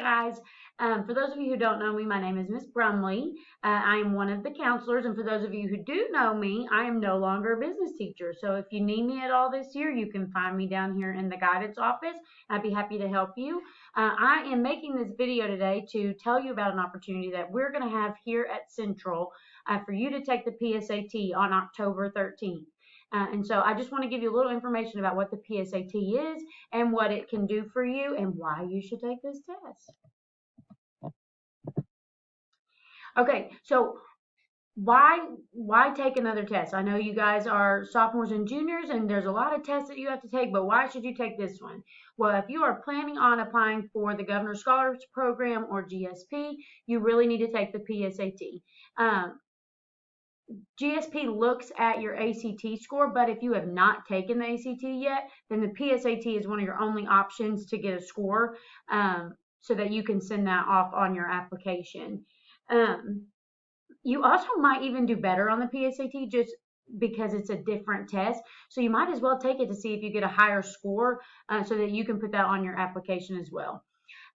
guys. For those of you who don't know me, my name is Miss Brumley. I am one of the counselors, and for those of you who do know me, I am no longer a business teacher. So if you need me at all this year, you can find me down here in the guidance office. I'd be happy to help you. I am making this video today to tell you about an opportunity that we're going to have here at Central for you to take the PSAT on October 13th. And so I just want to give you a little information about what the PSAT is and what it can do for you and why you should take this test. Okay, so why take another test? I know you guys are sophomores and juniors and there's a lot of tests that you have to take, but why should you take this one? Well, if you are planning on applying for the Governor's Scholarship Program or GSP, you really need to take the PSAT. GSP looks at your ACT score, but if you have not taken the ACT yet, then the PSAT is one of your only options to get a score so that you can send that off on your application. You also might even do better on the PSAT just because it's a different test. So you might as well take it to see if you get a higher score so that you can put that on your application as well.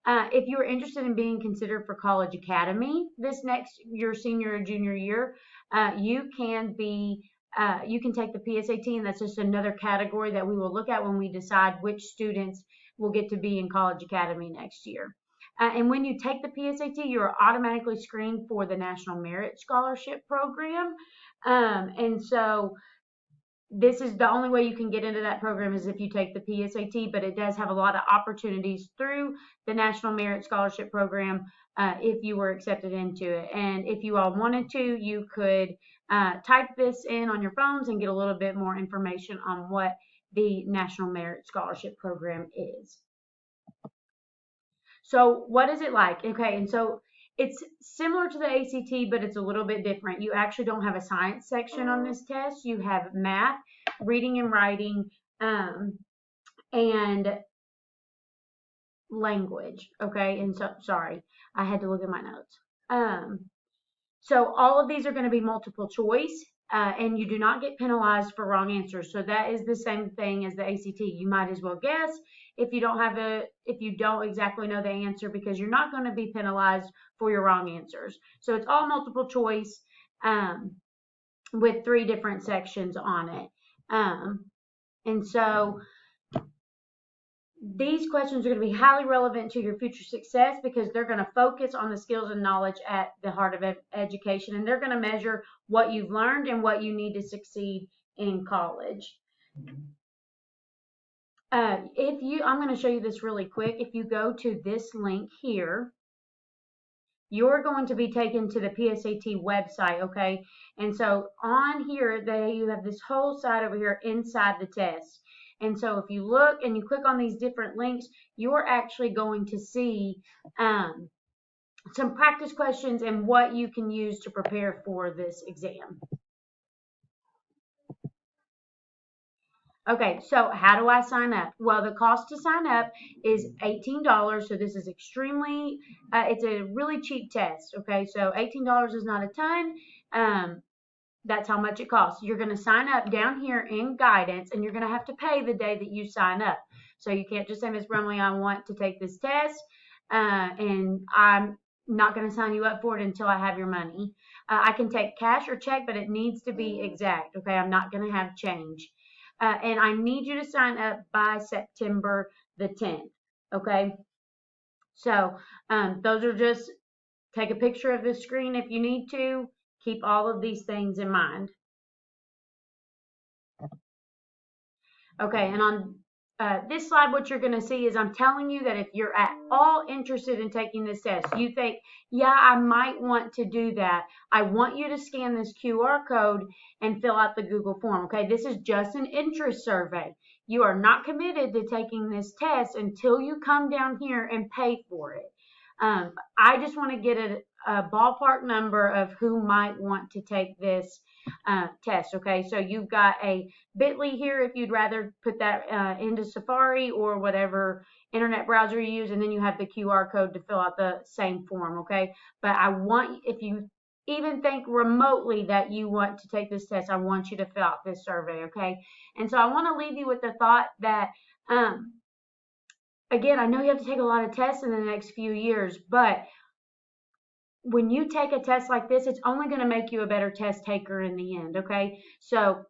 If you are interested in being considered for College Academy your senior or junior year, you can take the PSAT, and that's just another category that we will look at when we decide which students will get to be in College Academy next year. And when you take the PSAT, you are automatically screened for the National Merit Scholarship Program. And so this is the only way you can get into that program is if you take the PSAT, but it does have a lot of opportunities through the National Merit Scholarship Program if you were accepted into it. And if you all wanted to, you could type this in on your phones and get a little bit more information on what the National Merit Scholarship Program is. So what is it like? Okay, and so it's similar to the ACT, but it's a little bit different. You actually don't have a science section on this test. You have math, reading and writing, and language. Okay, and so, sorry, I had to look at my notes. So all of these are going to be multiple choice, and you do not get penalized for wrong answers. So that is the same thing as the ACT. You might as well guess if you don't exactly know the answer, because you're not going to be penalized for your wrong answers. So it's all multiple choice with 3 different sections on it. And so these questions are going to be highly relevant to your future success because they're going to focus on the skills and knowledge at the heart of education, and they're going to measure what you've learned and what you need to succeed in college. I'm going to show you this really quick. If you go to this link here, you're going to be taken to the PSAT website, okay? And so on here, you have this whole side over here inside the test. And so if you look and you click on these different links, you're actually going to see some practice questions and what you can use to prepare for this exam. Okay, so how do I sign up? Well, the cost to sign up is $18. So this is extremely, it's a really cheap test. Okay, so $18 is not a ton. That's how much it costs. You're going to sign up down here in guidance, and you're going to have to pay the day that you sign up. So you can't just say, Ms. Brumley, I want to take this test, and I'm not going to sign you up for it until I have your money. I can take cash or check, but it needs to be exact. Okay, I'm not going to have change. And I need you to sign up by September the 10th. Okay, so those are just, take a picture of this screen if you need to. Keep all of these things in mind. Okay, and on this slide, what you're going to see is I'm telling you that if you're at all interested in taking this test, you think, yeah, I might want to do that, I want you to scan this QR code and fill out the Google form. Okay, this is just an interest survey. You are not committed to taking this test until you come down here and pay for it. I just want to get a ballpark number of who might want to take this test. Okay, so you've got a bit.ly here if you'd rather put that into Safari or whatever internet browser you use, and then you have the QR code to fill out the same form. Okay, but if you even think remotely that you want to take this test, I want you to fill out this survey. Okay, and so I want to leave you with the thought that again, I know you have to take a lot of tests in the next few years, but when you take a test like this, it's only going to make you a better test taker in the end. Okay. So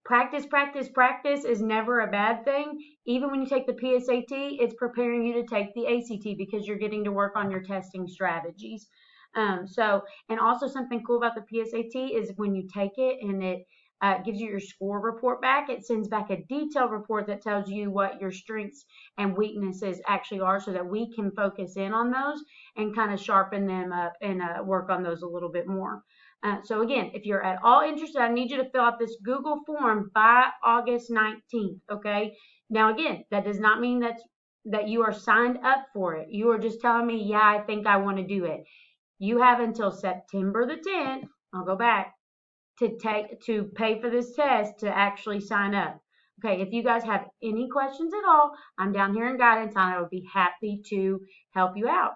practice, practice, practice is never a bad thing. Even when you take the PSAT, it's preparing you to take the ACT because you're getting to work on your testing strategies. And also something cool about the PSAT is when you take it and it gives you your score report back, it sends back a detailed report that tells you what your strengths and weaknesses actually are so that we can focus in on those and kind of sharpen them up and work on those a little bit more. So again, if you're at all interested, I need you to fill out this Google form by August 19th. Okay. Now again, that does not mean that you are signed up for it. You are just telling me, yeah, I think I want to do it. You have until September the 10th. I'll go back to pay for this test to actually sign up. Okay. If you guys have any questions at all, I'm down here in guidance and I will be happy to help you out.